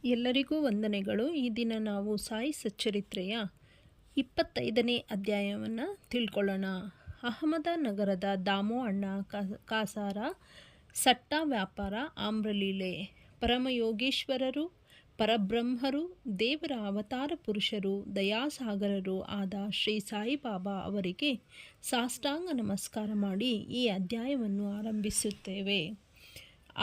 ಎಲ್ಲರಿಗೂ ವಂದನೆಗಳು. ಈ ದಿನ ನಾವು ಸಾಯಿ ಸಚ್ಚರಿತ್ರೆಯ 25ನೇ ಅಧ್ಯಾಯವನ್ನು ತಿಳ್ಕೊಳ್ಳೋಣ. ಅಹಮದನಗರದ ದಾಮೋ ಅಣ್ಣ ಕಾಸಾರ ಸಟ್ಟ ವ್ಯಾಪಾರ ಆಮ್ರಲೀಲೆ. ಪರಮಯೋಗೀಶ್ವರರು, ಪರಬ್ರಹ್ಮರು, ದೇವರ ಅವತಾರ ಪುರುಷರು, ದಯಾಸಾಗರರು ಆದ ಶ್ರೀ ಸಾಯಿಬಾಬಾ ಅವರಿಗೆ ಸಾಷ್ಟಾಂಗ ನಮಸ್ಕಾರ ಮಾಡಿ ಈ ಅಧ್ಯಾಯವನ್ನು ಆರಂಭಿಸುತ್ತೇವೆ.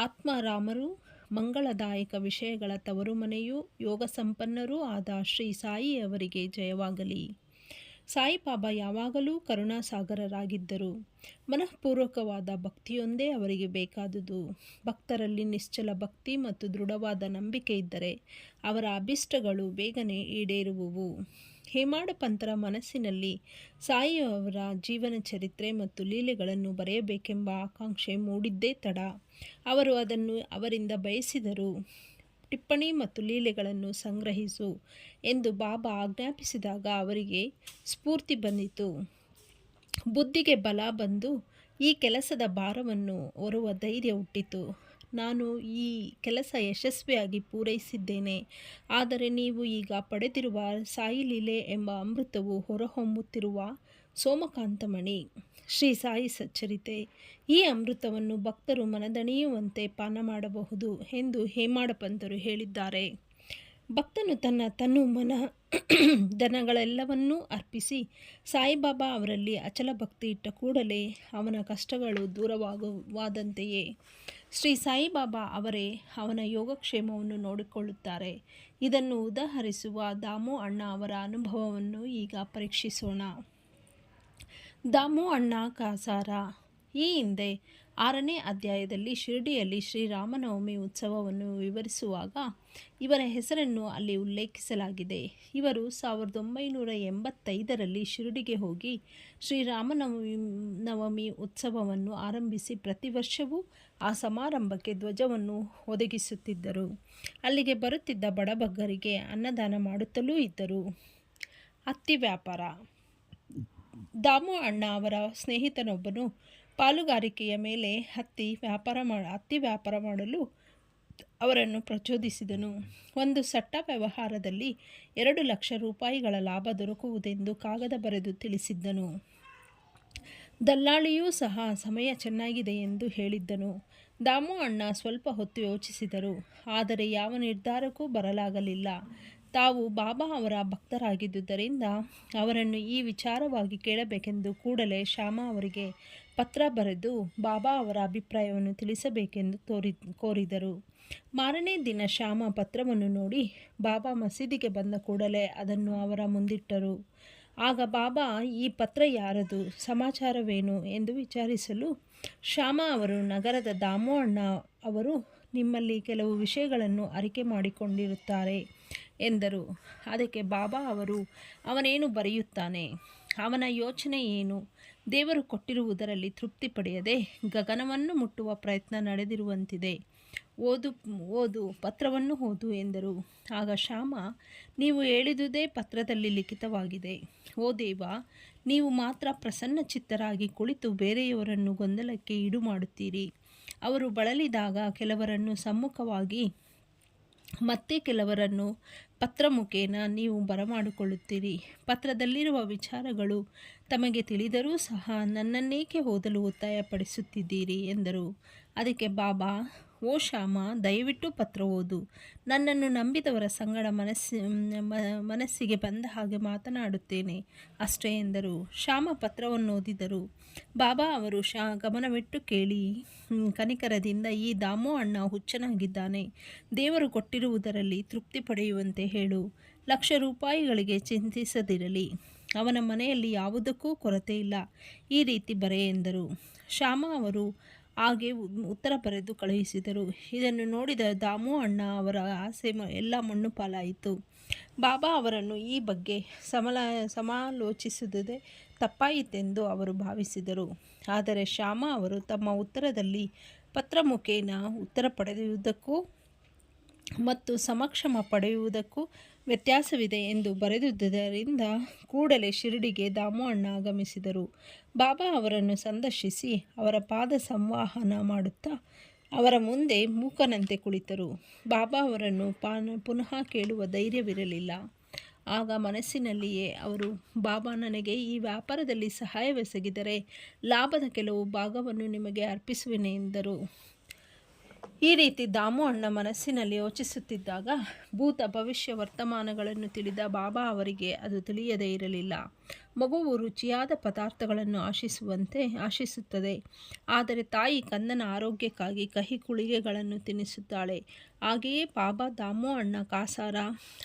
ಆತ್ಮರಾಮರು, ಮಂಗಳದಾಯಕ ವಿಷಯಗಳ ತವರುಮನೆಯೂ ಯೋಗ ಸಂಪನ್ನರೂ ಆದ ಶ್ರೀ ಸಾಯಿಯವರಿಗೆ ಜಯವಾಗಲಿ. ಸಾಯಿಬಾಬಾ ಯಾವಾಗಲೂ ಕರುಣಾಸಾಗರರಾಗಿದ್ದರು. ಮನಃಪೂರ್ವಕವಾದ ಭಕ್ತಿಯೊಂದೇ ಅವರಿಗೆ ಬೇಕಾದುದು. ಭಕ್ತರಲ್ಲಿ ನಿಶ್ಚಲ ಭಕ್ತಿ ಮತ್ತು ದೃಢವಾದ ನಂಬಿಕೆ ಇದ್ದರೆ ಅವರ ಅಭಿಷ್ಟಗಳು ಬೇಗನೆ ಈಡೇರುವುವು. ಹೇಮಾಡ ಪಂತರ ಮನಸ್ಸಿನಲ್ಲಿ ಸಾಯಿಯವರ ಜೀವನ ಚರಿತ್ರೆ ಮತ್ತು ಲೀಲೆಗಳನ್ನು ಬರೆಯಬೇಕೆಂಬ ಆಕಾಂಕ್ಷೆ ಮೂಡಿದ್ದೇ ತಡ. ಅವರು ಅದನ್ನು ಅವರಿಂದ ಬಯಸಿದರು. ಟಿಪ್ಪಣಿ ಮತ್ತು ಲೀಲೆಗಳನ್ನು ಸಂಗ್ರಹಿಸು ಎಂದು ಬಾಬಾ ಆಜ್ಞಾಪಿಸಿದಾಗ ಅವರಿಗೆ ಸ್ಫೂರ್ತಿ ಬಂದಿತು. ಬುದ್ಧಿಗೆ ಬಲ ಬಂದು ಈ ಕೆಲಸದ ಭಾರವನ್ನು ಹೊರುವ ಧೈರ್ಯ ಹುಟ್ಟಿತು. ನಾನು ಈ ಕೆಲಸ ಯಶಸ್ವಿಯಾಗಿ ಪೂರೈಸಿದ್ದೇನೆ. ಆದರೆ ನೀವು ಈಗ ಪಡೆದಿರುವ ಸಾಯಿ ಲೀಲೆ ಎಂಬ ಅಮೃತವು ಹೊರಹೊಮ್ಮುತ್ತಿರುವ ಸೋಮಕಾಂತಮಣಿ ಶ್ರೀ ಸಾಯಿ ಸಚ್ಚರಿತೆ. ಈ ಅಮೃತವನ್ನು ಭಕ್ತರು ಮನದಣಿಯುವಂತೆ ಪಾನ ಮಾಡಬಹುದು ಎಂದು ಹೇಮಾಡ ಪಂತರು ಹೇಳಿದ್ದಾರೆ. ಭಕ್ತನು ತನ್ನ ತನು ಮನ ಧನಗಳೆಲ್ಲವನ್ನೂ ಅರ್ಪಿಸಿ ಸಾಯಿಬಾಬಾ ಅವರಲ್ಲಿ ಅಚಲ ಭಕ್ತಿ ಇಟ್ಟ ಕೂಡಲೇ ಅವನ ಕಷ್ಟಗಳು ದೂರವಾದಂತೆಯೇ. ಶ್ರೀ ಸಾಯಿಬಾಬಾ ಅವರೇ ಅವನ ಯೋಗಕ್ಷೇಮವನ್ನು ನೋಡಿಕೊಳ್ಳುತ್ತಾರೆ. ಇದನ್ನು ಉದಾಹರಿಸುವ ದಾಮೋ ಅಣ್ಣ ಅವರ ಅನುಭವವನ್ನು ಈಗ ಪರೀಕ್ಷಿಸೋಣ. ದಾಮೋ ಅಣ್ಣ ಕಾಸಾರ. ಈ ಹಿಂದೆ 6ನೇ ಅಧ್ಯಾಯದಲ್ಲಿ ಶಿರಡಿಯಲ್ಲಿ ಶ್ರೀರಾಮನವಮಿ ಉತ್ಸವವನ್ನು ವಿವರಿಸುವಾಗ ಇವರ ಹೆಸರನ್ನು ಅಲ್ಲಿ ಉಲ್ಲೇಖಿಸಲಾಗಿದೆ. ಇವರು 1985ರಲ್ಲಿ ಶಿರಡಿಗೆ ಹೋಗಿ ಶ್ರೀರಾಮನವಮಿ ಉತ್ಸವವನ್ನು ಆರಂಭಿಸಿ ಪ್ರತಿ ವರ್ಷವೂ ಆ ಸಮಾರಂಭಕ್ಕೆ ಧ್ವಜವನ್ನು ಒದಗಿಸುತ್ತಿದ್ದರು. ಅಲ್ಲಿಗೆ ಬರುತ್ತಿದ್ದ ಬಡಬಗ್ಗರಿಗೆ ಅನ್ನದಾನ ಮಾಡುತ್ತಲೂ ಇದ್ದರು. ಹತ್ತಿ ವ್ಯಾಪಾರ. ದಾಮೋ ಅಣ್ಣ ಅವರ ಸ್ನೇಹಿತನೊಬ್ಬನು ಪಾಲುಗಾರಿಕೆಯ ಮೇಲೆ ಹತ್ತಿ ವ್ಯಾಪಾರ ಮಾಡಲು ಅವರನ್ನು ಪ್ರಚೋದಿಸಿದನು. ಒಂದು ಸಟ್ಟ ವ್ಯವಹಾರದಲ್ಲಿ 2 ಲಕ್ಷ ರೂಪಾಯಿಗಳ ಲಾಭ ದೊರಕುವುದೆಂದು ಕಾಗದ ಬರೆದು ತಿಳಿಸಿದ್ದನು. ದಲ್ಲಾಳಿಯೂ ಸಹ ಸಮಯ ಚೆನ್ನಾಗಿದೆ ಎಂದು ಹೇಳಿದ್ದನು. ದಾಮೋ ಅಣ್ಣ ಸ್ವಲ್ಪ ಹೊತ್ತು ಯೋಚಿಸಿದರು. ಆದರೆ ಯಾವ ನಿರ್ಧಾರಕ್ಕೂ ಬರಲಾಗಲಿಲ್ಲ. ತಾವು ಬಾಬಾ ಅವರ ಭಕ್ತರಾಗಿದ್ದುದರಿಂದ ಅವರನ್ನು ಈ ವಿಚಾರವಾಗಿ ಕೇಳಬೇಕೆಂದು ಕೂಡಲೇ ಶ್ಯಾಮ ಅವರಿಗೆ ಪತ್ರ ಬರೆದು ಬಾಬಾ ಅವರ ಅಭಿಪ್ರಾಯವನ್ನು ತಿಳಿಸಬೇಕೆಂದು ಕೋರಿದರು. ಮಾರನೇ ದಿನ ಶ್ಯಾಮ ಪತ್ರವನ್ನು ನೋಡಿ ಬಾಬಾ ಮಸೀದಿಗೆ ಬಂದ ಕೂಡಲೇ ಅದನ್ನು ಅವರ ಮುಂದಿಟ್ಟರು. ಆಗ ಬಾಬಾ ಈ ಪತ್ರ ಯಾರದು, ಸಮಾಚಾರವೇನು ಎಂದು ವಿಚಾರಿಸಲು ಶ್ಯಾಮ ಅವರು ನಗರದ ದಾಮೋ ಅಣ್ಣ ಅವರು ನಿಮ್ಮಲ್ಲಿ ಕೆಲವು ವಿಷಯಗಳನ್ನು ಅರಿಕೆ ಮಾಡಿಕೊಂಡಿರುತ್ತಾರೆ ಎಂದರು. ಅದಕ್ಕೆ ಬಾಬಾ ಅವರು ಅವನೇನು ಬರೆಯುತ್ತಾನೆ, ಅವನ ಯೋಚನೆ ಏನು, ದೇವರು ಕೊಟ್ಟಿರುವುದರಲ್ಲಿ ತೃಪ್ತಿ ಪಡೆಯದೆ ಗಗನವನ್ನು ಮುಟ್ಟುವ ಪ್ರಯತ್ನ ನಡೆದಿರುವಂತಿದೆ, ಓದು ಪತ್ರವನ್ನು ಓದು ಎಂದರು. ಆಗ ಶ್ಯಾಮ, ನೀವು ಹೇಳಿದುದೇ ಪತ್ರದಲ್ಲಿ ಲಿಖಿತವಾಗಿದೆ. ಓ ದೇವ, ನೀವು ಮಾತ್ರ ಪ್ರಸನ್ನ ಚಿತ್ತರಾಗಿ ಕುಳಿತು ಬೇರೆಯವರನ್ನು ಗೊಂದಲಕ್ಕೆ ಈಡು ಮಾಡುತ್ತೀರಿ. ಅವರು ಬಳಲಿದಾಗ ಕೆಲವರನ್ನು ಸಮ್ಮುಖವಾಗಿ ಮತ್ತೆ ಕೆಲವರನ್ನು ಪತ್ರ ಮುಖೇನ ನೀವು ಬರಮಾಡಿಕೊಳ್ಳುತ್ತೀರಿ. ಪತ್ರದಲ್ಲಿರುವ ವಿಚಾರಗಳು ತಮಗೆ ತಿಳಿದರೂ ಸಹ ನನ್ನನ್ನೇಕೆ ಓದಲು ಒತ್ತಾಯಪಡಿಸುತ್ತಿದ್ದೀರಿ ಎಂದರು. ಅದಕ್ಕೆ ಬಾಬಾ, ಓ ಶ್ಯಾಮ, ದಯವಿಟ್ಟು ಪತ್ರ ಓದು. ನನ್ನನ್ನು ನಂಬಿದವರ ಸಂಗಡ ಮನಸ್ಸಿಗೆ ಬಂದ ಹಾಗೆ ಮಾತನಾಡುತ್ತೇನೆ ಅಷ್ಟೇ ಎಂದರು. ಶ್ಯಾಮ ಪತ್ರವನ್ನು ಓದಿದರು. ಬಾಬಾ ಅವರು ಗಮನವಿಟ್ಟು ಕೇಳಿ ಕನಿಕರದಿಂದ, ಈ ದಾಮೋ ಅಣ್ಣ ಹುಚ್ಚನಾಗಿದ್ದಾನೆ. ದೇವರು ಕೊಟ್ಟಿರುವುದರಲ್ಲಿ ತೃಪ್ತಿ ಪಡೆಯುವಂತೆ ಹೇಳು. ಲಕ್ಷ ರೂಪಾಯಿಗಳಿಗೆ ಚಿಂತಿಸದಿರಲಿ. ಅವನ ಮನೆಯಲ್ಲಿ ಯಾವುದಕ್ಕೂ ಕೊರತೆ ಇಲ್ಲ. ಈ ರೀತಿ ಬರೆ ಎಂದರು. ಶ್ಯಾಮ ಅವರು ಹಾಗೆ ಉತ್ತರ ಬರೆದು ಕಳುಹಿಸಿದರು. ಇದನ್ನು ನೋಡಿದ ದಾಮೋ ಅಣ್ಣ ಅವರ ಆಸೆ ಎಲ್ಲ ಮಣ್ಣು ಪಾಲಾಯಿತು. ಬಾಬಾ ಅವರನ್ನು ಈ ಬಗ್ಗೆ ಸಮಾಲೋಚಿಸುವುದೇ ತಪ್ಪಾಯಿತೆಂದು ಅವರು ಭಾವಿಸಿದರು. ಆದರೆ ಶ್ಯಾಮ ಅವರು ತಮ್ಮ ಉತ್ತರದಲ್ಲಿ ಪತ್ರ ಮುಖೇನ ಉತ್ತರ ಪಡೆಯುವುದಕ್ಕೂ ಮತ್ತು ಸಮಕ್ಷಮ ಪಡೆಯುವುದಕ್ಕೂ ವ್ಯತ್ಯಾಸವಿದೆ ಎಂದು ಬರೆದುದರಿಂದ ಕೂಡಲೇ ಶಿರಡಿಗೆ ದಾಮೋ ಅಣ್ಣ ಆಗಮಿಸಿದರು. ಬಾಬಾ ಅವರನ್ನು ಸಂದರ್ಶಿಸಿ ಅವರ ಪಾದ ಸಂವಾಹನ ಮಾಡುತ್ತಾ ಅವರ ಮುಂದೆ ಮೂಕನಂತೆ ಕುಳಿತರು. ಬಾಬಾ ಅವರನ್ನು ಪುನಃ ಕೇಳುವ ಧೈರ್ಯವಿರಲಿಲ್ಲ. ಆಗ ಮನಸ್ಸಿನಲ್ಲಿಯೇ ಅವರು, ಬಾಬಾ, ನನಗೆ ಈ ವ್ಯಾಪಾರದಲ್ಲಿ ಸಹಾಯವೆಸಗಿದರೆ ಲಾಭದ ಕೆಲವು ಭಾಗವನ್ನು ನಿಮಗೆ ಅರ್ಪಿಸುವೆನು ಎಂದರು. ಈ ರೀತಿ ದಾಮು ಅಣ್ಣ ಮನಸ್ಸಿನಲ್ಲಿ ಯೋಚಿಸುತ್ತಿದ್ದಾಗ ಭೂತ ಭವಿಷ್ಯ ವರ್ತಮಾನಗಳನ್ನು ತಿಳಿದ ಬಾಬಾ ಅವರಿಗೆ ಅದು ತಿಳಿಯದೇ ಇರಲಿಲ್ಲ. ಮಗುವು ರುಚಿಯಾದ ಪದಾರ್ಥಗಳನ್ನು ಆಶಿಸುತ್ತದೆ, ಆದರೆ ತಾಯಿ ಕಂದನ ಆರೋಗ್ಯಕ್ಕಾಗಿ ಕಹಿ ಕುಳಿಗೆಗಳನ್ನು ತಿನ್ನಿಸುತ್ತಾಳೆ. ಹಾಗೆಯೇ ಬಾಬಾ ದಾಮು ಅಣ್ಣ ಕಾಸಾರ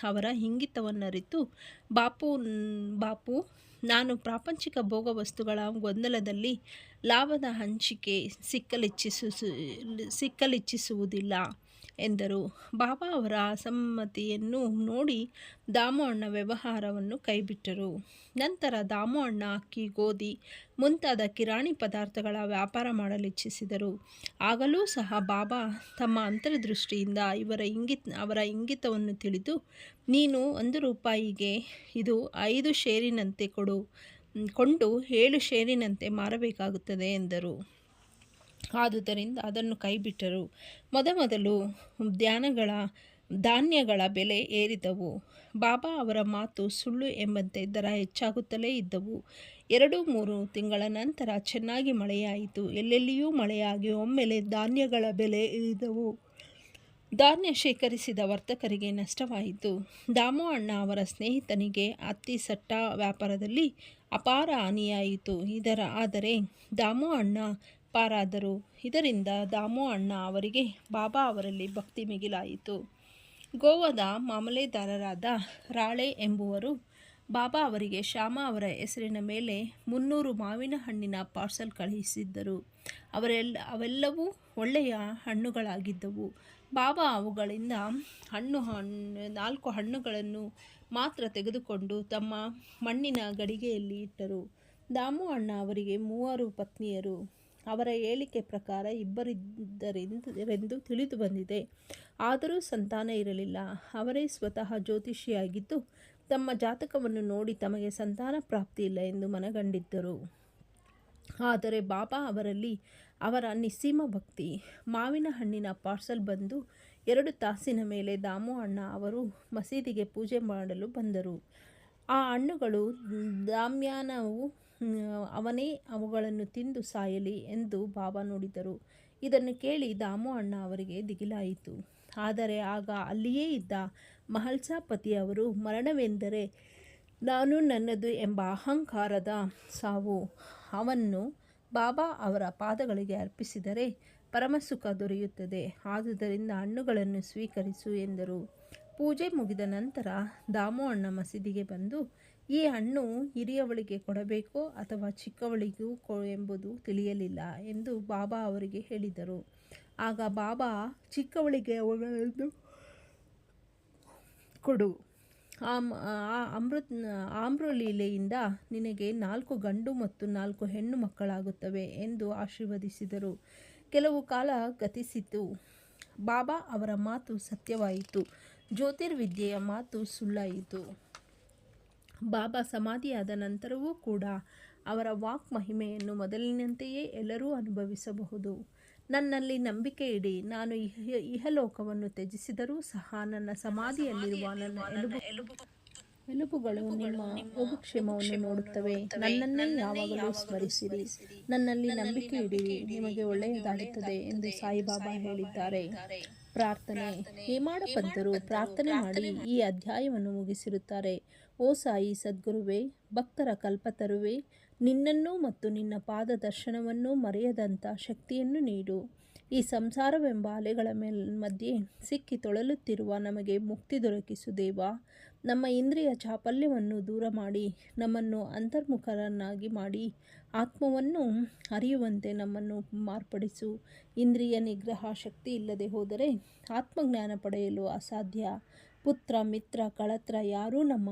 ಅವರ ಇಂಗಿತವನ್ನರಿತು, ಬಾಪು, ನಾನು ಪ್ರಾಪಂಚಿಕ ಭೋಗ ವಸ್ತುಗಳ ಗೊಂದಲದಲ್ಲಿ ಲಾಭದ ಹಂಚಿಕೆ ಸಿಕ್ಕಲಿಚ್ಛಿಸುವುದಿಲ್ಲ ಎಂದರು. ಬಾಬಾ ಅವರ ಅಸಮ್ಮತಿಯನ್ನು ನೋಡಿ ದಾಮು ಅಣ್ಣ ವ್ಯವಹಾರವನ್ನು ಕೈಬಿಟ್ಟರು. ನಂತರ ದಾಮು ಅಣ್ಣ ಅಕ್ಕಿ, ಗೋಧಿ ಮುಂತಾದ ಕಿರಾಣಿ ಪದಾರ್ಥಗಳ ವ್ಯಾಪಾರ ಮಾಡಲಿಚ್ಛಿಸಿದರು. ಆಗಲೂ ಸಹ ಬಾಬಾ ತಮ್ಮ ಅಂತರ್ದೃಷ್ಟಿಯಿಂದ ಅವರ ಇಂಗಿತವನ್ನು ತಿಳಿದು, ನೀನು 1 ರೂಪಾಯಿಗೆ ಇದು 5 ಶೇರಿನಂತೆ ಕೊಂಡು 7 ಶೇರಿನಂತೆ ಮಾರಬೇಕಾಗುತ್ತದೆ ಎಂದರು. ಆದುದರಿಂದ ಅದನ್ನು ಕೈಬಿಟ್ಟರು. ಮೊದಮೊದಲು ಧಾನ್ಯಗಳ ಬೆಲೆ ಏರಿದವು. ಬಾಬಾ ಅವರ ಮಾತು ಸುಳ್ಳು ಎಂಬಂತೆ ದರ ಹೆಚ್ಚಾಗುತ್ತಲೇ ಇದ್ದವು. 2-3 ತಿಂಗಳ ನಂತರ ಚೆನ್ನಾಗಿ ಮಳೆಯಾಯಿತು. ಎಲ್ಲೆಲ್ಲಿಯೂ ಮಳೆಯಾಗಿ ಒಮ್ಮೆಲೆ ಧಾನ್ಯಗಳ ಬೆಲೆ ಇಳಿದವು. ಧಾನ್ಯ ಶೇಖರಿಸಿದ ವರ್ತಕರಿಗೆ ನಷ್ಟವಾಯಿತು. ದಾಮು ಅಣ್ಣ ಅವರ ಸ್ನೇಹಿತನಿಗೆ ಹತ್ತಿ ಸಟ್ಟ ವ್ಯಾಪಾರದಲ್ಲಿ ಅಪಾರ ಹಾನಿಯಾಯಿತು. ಆದರೆ ದಾಮು ಅಣ್ಣ ಪಾರಾದರು. ಇದರಿಂದ ದಾಮು ಅಣ್ಣ ಅವರಿಗೆ ಬಾಬಾ ಅವರಲ್ಲಿ ಭಕ್ತಿ ಮಿಗಿಲಾಯಿತು. ಗೋವಾದ ಮಾಮಲೆದಾರರಾದ ರಾಳೆ ಎಂಬುವರು ಬಾಬಾ ಅವರಿಗೆ ಶ್ಯಾಮ ಅವರ ಹೆಸರಿನ ಮೇಲೆ 300 ಮಾವಿನ ಹಣ್ಣಿನ ಪಾರ್ಸಲ್ ಕಳುಹಿಸಿದ್ದರು. ಅವೆಲ್ಲವೂ ಒಳ್ಳೆಯ ಹಣ್ಣುಗಳಾಗಿದ್ದವು. ಬಾಬಾ ಅವುಗಳಿಂದ 4 ಹಣ್ಣುಗಳನ್ನು ಮಾತ್ರ ತೆಗೆದುಕೊಂಡು ತಮ್ಮ ಮಣ್ಣಿನ ಗಡಿಗೆಯಲ್ಲಿ ಇಟ್ಟರು. ದಾಮು ಅಣ್ಣ ಅವರಿಗೆ 3 ಪತ್ನಿಯರು. ಅವರ ಹೇಳಿಕೆ ಪ್ರಕಾರ 2 ಇದ್ದರೆಂದು ತಿಳಿದು ಬಂದಿದೆ. ಆದರೂ ಸಂತಾನ ಇರಲಿಲ್ಲ. ಅವರೇ ಸ್ವತಃ ಜ್ಯೋತಿಷಿಯಾಗಿದ್ದು ತಮ್ಮ ಜಾತಕವನ್ನು ನೋಡಿ ತಮಗೆ ಸಂತಾನ ಪ್ರಾಪ್ತಿ ಇಲ್ಲ ಎಂದು ಮನಗಂಡಿದ್ದರು. ಆದರೆ ಬಾಬಾ ಅವರಲ್ಲಿ ಅವರ ನಿಸ್ಸೀಮ ಭಕ್ತಿ. ಮಾವಿನ ಹಣ್ಣಿನ ಪಾರ್ಸಲ್ ಬಂದು 2 ತಾಸಿನ ಮೇಲೆ ದಾಮು ಅಣ್ಣ ಅವರು ಮಸೀದಿಗೆ ಪೂಜೆ ಮಾಡಲು ಬಂದರು. ಆ ಹಣ್ಣುಗಳು ದಾಮ್ಯಾನವು ಅವನೇ ಅವುಗಳನ್ನು ತಿಂದು ಸಾಯಲಿ ಎಂದು ಬಾಬಾ ನುಡಿದರು. ಇದನ್ನು ಕೇಳಿ ದಾಮು ಅಣ್ಣ ಅವರಿಗೆ ದಿಗಿಲಾಯಿತು. ಆದರೆ ಆಗ ಅಲ್ಲಿಯೇ ಇದ್ದ ಮಹಲ್ಸಾಪತಿ ಅವರು, ಮರಣವೆಂದರೆ ನಾನು ನನ್ನದು ಎಂಬ ಅಹಂಕಾರದ ಸಾವು. ಅವನ್ನು ಬಾಬಾ ಅವರ ಪಾದಗಳಿಗೆ ಅರ್ಪಿಸಿದರೆ ಪರಮಸುಖ ದೊರೆಯುತ್ತದೆ. ಆದುದರಿಂದ ಹಣ್ಣುಗಳನ್ನು ಸ್ವೀಕರಿಸು ಎಂದರು. ಪೂಜೆ ಮುಗಿದ ನಂತರ ದಾಮು ಅಣ್ಣ ಮಸೀದಿಗೆ ಬಂದು, ಈ ಹಣ್ಣು ಹಿರಿಯವಳಿಗೆ ಕೊಡಬೇಕೋ ಅಥವಾ ಚಿಕ್ಕವಳಿಗೂ ಎಂಬುದು ತಿಳಿಯಲಿಲ್ಲ ಎಂದು ಬಾಬಾ ಅವರಿಗೆ ಹೇಳಿದರು. ಆಗ ಬಾಬಾ, ಚಿಕ್ಕವಳಿಗೆ ಅವುಗಳನ್ನು ಕೊಡು. ಆಮ್ರಲೀಲೆಯಿಂದ ನಿನಗೆ 4 ಗಂಡು ಮತ್ತು 4 ಹೆಣ್ಣು ಮಕ್ಕಳಾಗುತ್ತವೆ ಎಂದು ಆಶೀರ್ವದಿಸಿದರು. ಕೆಲವು ಕಾಲ ಗತಿಸಿತು. ಬಾಬಾ ಅವರ ಮಾತು ಸತ್ಯವಾಯಿತು. ಜ್ಯೋತಿರ್ವಿದ್ಯೆಯ ಮಾತು ಸುಳ್ಳಾಯಿತು. ಬಾಬಾ ಸಮಾಧಿಯಾದ ನಂತರವೂ ಕೂಡ ಅವರ ವಾಕ್ ಮಹಿಮೆಯನ್ನು ಮೊದಲಿನಂತೆಯೇ ಎಲ್ಲರೂ ಅನುಭವಿಸಬಹುದು. ನನ್ನಲ್ಲಿ ನಂಬಿಕೆ ಇಡಿ. ನಾನು ಇಹಲೋಕವನ್ನು ತ್ಯಜಿಸಿದರೂ ಸಹ ನನ್ನ ಸಮಾಧಿಯಲ್ಲಿರುವ ನನ್ನ ಎಲುಬುಗಳು ನಿಮ್ಮ ಯೋಗಕ್ಷೇಮವನ್ನು ನೋಡುತ್ತವೆ. ನನ್ನನ್ನೇ ಯಾವಾಗಲೂ ಸ್ಮರಿಸಿರಿ. ನನ್ನಲ್ಲಿ ನಂಬಿಕೆ ಇಡಿರಿ, ನಿಮಗೆ ಒಳ್ಳೆಯದಾಗುತ್ತದೆ ಎಂದು ಸಾಯಿಬಾಬಾ ಹೇಳಿದ್ದಾರೆ. ಪ್ರಾರ್ಥನೆ. ಹೇಮಾಡ ಪಂತರು ಪ್ರಾರ್ಥನೆ ಮಾಡಿ ಈ ಅಧ್ಯಾಯವನ್ನು ಮುಗಿಸಿರುತ್ತಾರೆ. ಓ ಸಾಯಿ ಸದ್ಗುರುವೇ, ಭಕ್ತರ ಕಲ್ಪತರುವೇ, ನಿನ್ನನ್ನು ಮತ್ತು ನಿನ್ನ ಪಾದ ದರ್ಶನವನ್ನು ಮರೆಯದಂಥ ಶಕ್ತಿಯನ್ನು ನೀಡು. ಈ ಸಂಸಾರವೆಂಬ ಅಲೆಗಳ ಮಧ್ಯೆ ಸಿಕ್ಕಿ ತೊಳಲುತ್ತಿರುವ ನಮಗೆ ಮುಕ್ತಿ ದೊರಕಿಸು ದೇವ. ನಮ್ಮ ಇಂದ್ರಿಯ ಚಾಪಲ್ಯವನ್ನು ದೂರ ಮಾಡಿ ನಮ್ಮನ್ನು ಅಂತರ್ಮುಖರನ್ನಾಗಿ ಮಾಡಿ ಆತ್ಮವನ್ನು ಅರಿಯುವಂತೆ ನಮ್ಮನ್ನು ಮಾರ್ಪಡಿಸು. ಇಂದ್ರಿಯ ನಿಗ್ರಹ ಶಕ್ತಿ ಇಲ್ಲದೆ ಹೋದರೆ ಆತ್ಮಜ್ಞಾನ ಪಡೆಯಲು ಅಸಾಧ್ಯ. ಪುತ್ರ, ಮಿತ್ರ, ಕಳತ್ರ ಯಾರೂ ನಮ್ಮ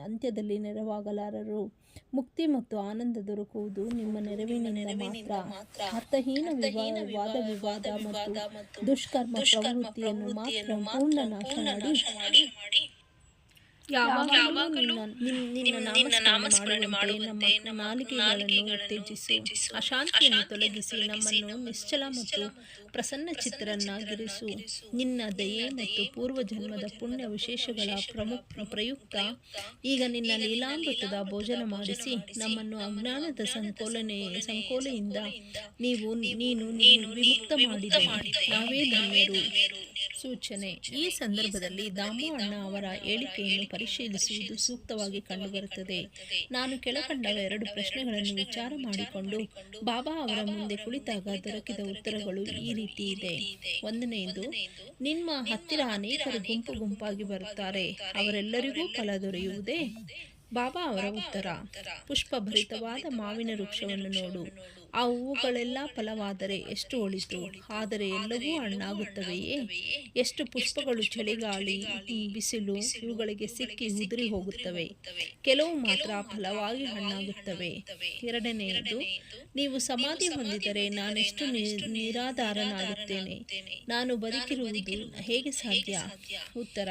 ಅಂತ್ಯದಲ್ಲಿ ನೆರವಾಗಲಾರರು. ಮುಕ್ತಿ ಮತ್ತು ಆನಂದ ದೊರಕುವುದು ನಿಮ್ಮ ನೆರವಿನಿಂದ ಮಾತ್ರ. ಅರ್ಥಹೀನ ವಾದ ವಿವಾದ ಮತ್ತು ದುಷ್ಕರ್ಮ ಪ್ರವೃತ್ತಿಯನ್ನು ಮಾತ್ರ ಪೂರ್ಣ ನಾಶ ಮಾಡಿ ಯಾವಾಗಲೂ ನಿನ್ನ ನಾಮಸ್ಮರಣೆ ಮಾಡುವಂತೆ ನಮ್ಮ ನಾಲಿಗೆಗಳನ್ನು ಉತ್ತೇಜಿಸು. ಅಶಾಂತಿಯನ್ನು ತೊಲಗಿಸಿ ನಮ್ಮನ್ನು ನಿಶ್ಚಲ ಮತ್ತು ಪ್ರಸನ್ನ ಚಿತ್ತರನ್ನಾಗಿರಿಸು. ನಿನ್ನ ದಯೆ ಮತ್ತು ಪೂರ್ವಜನ್ಮದ ಪುಣ್ಯ ವಿಶೇಷಗಳ ಪ್ರಯುಕ್ತ ಈಗ ನಿನ್ನ ಲೀಲಾಮೃತದ ಭೋಜನ ಮಾಡಿಸಿ ನಮ್ಮನ್ನು ಅಜ್ಞಾನದ ಸಂಕೋಲೆಯಿಂದ ನೀನು ವಿಮುಕ್ತ ಮಾಡಿದೆ. ನಾವೇ ಧನ್ಯರು. ಸೂಚನೆ: ಈ ಸಂದರ್ಭದಲ್ಲಿ ದಾಮು ಅಣ್ಣ ಅವರ ಹೇಳಿಕೆಯನ್ನು ಪರಿಶೀಲಿಸುವುದು ಸೂಕ್ತವಾಗಿ ಕಂಡುಬರುತ್ತದೆ. ನಾನು ಕೆಳಕಂಡ 2 ಪ್ರಶ್ನೆಗಳನ್ನು ವಿಚಾರ ಮಾಡಿಕೊಂಡು ಬಾಬಾ ಅವರ ಮುಂದೆ ಕುಳಿತಾಗ ದೊರಕಿದ ಉತ್ತರಗಳು ಈ ರೀತಿ ಇದೆ. 1ನೇದು, ನಿಮ್ಮ ಹತ್ತಿರ ಅನೇಕರು ಗುಂಪಾಗಿ ಬರುತ್ತಾರೆ. ಅವರೆಲ್ಲರಿಗೂ ಫಲ ದೊರೆಯುವುದೇ? ಬಾಬಾ ಅವರ ಉತ್ತರ: ಪುಷ್ಪಭರಿತವಾದ ಮಾವಿನ ವೃಕ್ಷವನ್ನು ನೋಡು. ಆ ಹೂವುಗಳೆಲ್ಲ ಫಲವಾದರೆ ಎಷ್ಟು ಒಳಿತು. ಆದರೆ ಎಲ್ಲವೂ ಹಣ್ಣಾಗುತ್ತವೆಯೇ? ಎಷ್ಟು ಪುಷ್ಪಗಳು ಚಳಿಗಾಳಿ, ಬಿಸಿಲು ಇವುಗಳಿಗೆ ಸಿಕ್ಕಿ ಉದುರಿ ಹೋಗುತ್ತವೆ. ಕೆಲವು ಮಾತ್ರ ಫಲವಾಗಿ ಹಣ್ಣಾಗುತ್ತವೆ. 2ನೇದು, ನೀವು ಸಮಾಧಿ ಹೊಂದಿದರೆ ನಾನೆಷ್ಟು ನಿರಾಧಾರನಾಗುತ್ತೇನೆ. ನಾನು ಬದುಕಿರುವುದು ಹೇಗೆ ಸಾಧ್ಯ? ಉತ್ತರ: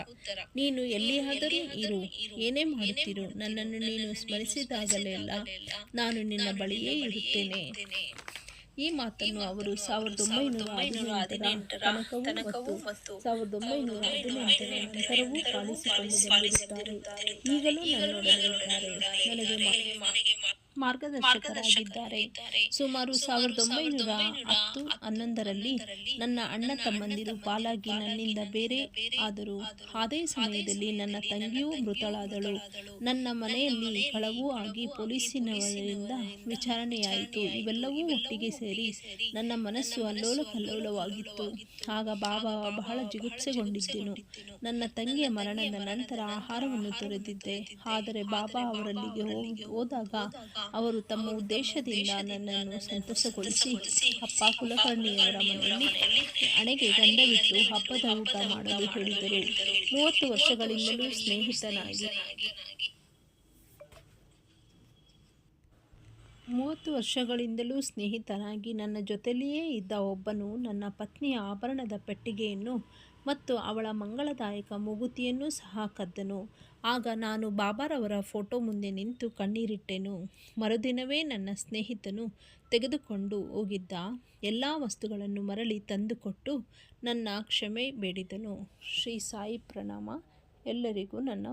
ನೀನು ಎಲ್ಲಿಯಾದರೂ ಇರು, ಏನೇ ಮಾಡುತ್ತಿರು, ನನ್ನನ್ನು ನೀನು ಸ್ಮರಿಸಿದಾಗಲೆಲ್ಲ ನಾನು ನಿನ್ನ ಬಳಿಯೇ ಇರುತ್ತೇನೆ. ಈ ಮಾತನ್ನು ಅವರು 1918ರ ತನಕವೂ ಮತ್ತು 1918ರ ನಂತರವೂ ಪಾಲಿಸಿಕೊಂಡು ಬಂದಿರುತ್ತಾರೆ. ಈಗಲೂ ನನ್ನೊಡನೆ ಇದ್ದಾರೆ, ನನಗೆ ಮಾರ್ಗದರ್ಶಕರಾಗಿದ್ದಾರೆ. ಸುಮಾರು 1910-11ರಲ್ಲಿ ನನ್ನ ಅಣ್ಣ ತಮ್ಮಂದಿರು ಪಾಲಾಗಿ ನನ್ನಿಂದ ಬೇರೆ ಆದರು. ಅದೇ ಸಮಯದಲ್ಲಿ ನನ್ನ ತಂಗಿಯೂ ಮೃತಳಾದಳು. ನನ್ನ ಮನೆಯಲ್ಲಿ ಕಳವೂ ಆಗಿ ಪೊಲೀಸಿನವರಿಂದ ವಿಚಾರಣೆಯಾಯಿತು. ಇವೆಲ್ಲವೂ ಒಟ್ಟಿಗೆ ಸೇರಿ ನನ್ನ ಮನಸ್ಸು ಅಲ್ಲೋಲ ಕಲ್ಲೋಲವಾಗಿತ್ತು. ಆಗ ಬಾಬಾ ಬಹಳ ಜಿಗುಪ್ಸೆಗೊಂಡಿದ್ದೆನು. ನನ್ನ ತಂಗಿಯ ಮರಣದ ನಂತರ ಆಹಾರವನ್ನು ತೊರೆದಿದ್ದೆ. ಆದರೆ ಬಾಬಾ ಅವರಲ್ಲಿಗೆ ಹೋದಾಗ ಅವರು ತಮ್ಮ ಉದ್ದೇಶದಿಂದ ನನ್ನನ್ನು ಸಂತೋಷಗೊಳಿಸಿ ಅಪ್ಪ ಕುಲಕರ್ಣಿಯವರ ಮನೆಯಲ್ಲಿ ಹಣೆಗೆ ಗಂಧವಿಟ್ಟು ಹಬ್ಬದ ಊಟ ಮಾಡಲು ಹೇಳಿದರು. 30 ವರ್ಷಗಳಿಂದಲೂ ಸ್ನೇಹಿತನಾಗಿ ನನ್ನ ಜೊತೆಯಲ್ಲಿಯೇ ಇದ್ದ ಒಬ್ಬನು ನನ್ನ ಪತ್ನಿಯ ಆಭರಣದ ಪೆಟ್ಟಿಗೆಯನ್ನು ಮತ್ತು ಅವಳ ಮಂಗಳದಾಯಕ ಮೂಗುತಿಯನ್ನೂ ಸಹ ಕದ್ದನು. ಆಗ ನಾನು ಬಾಬಾರವರ ಫೋಟೋ ಮುಂದೆ ನಿಂತು ಕಣ್ಣೀರಿಟ್ಟೆನು. ಮರುದಿನವೇ ನನ್ನ ಸ್ನೇಹಿತನು ತೆಗೆದುಕೊಂಡು ಹೋಗಿದ್ದ ಎಲ್ಲ ವಸ್ತುಗಳನ್ನು ಮರಳಿ ತಂದುಕೊಟ್ಟು ನನ್ನ ಕ್ಷಮೆ ಬೇಡಿದನು. ಶ್ರೀ ಸಾಯಿ ಪ್ರಣಾಮ. ಎಲ್ಲರಿಗೂ ನನ್ನ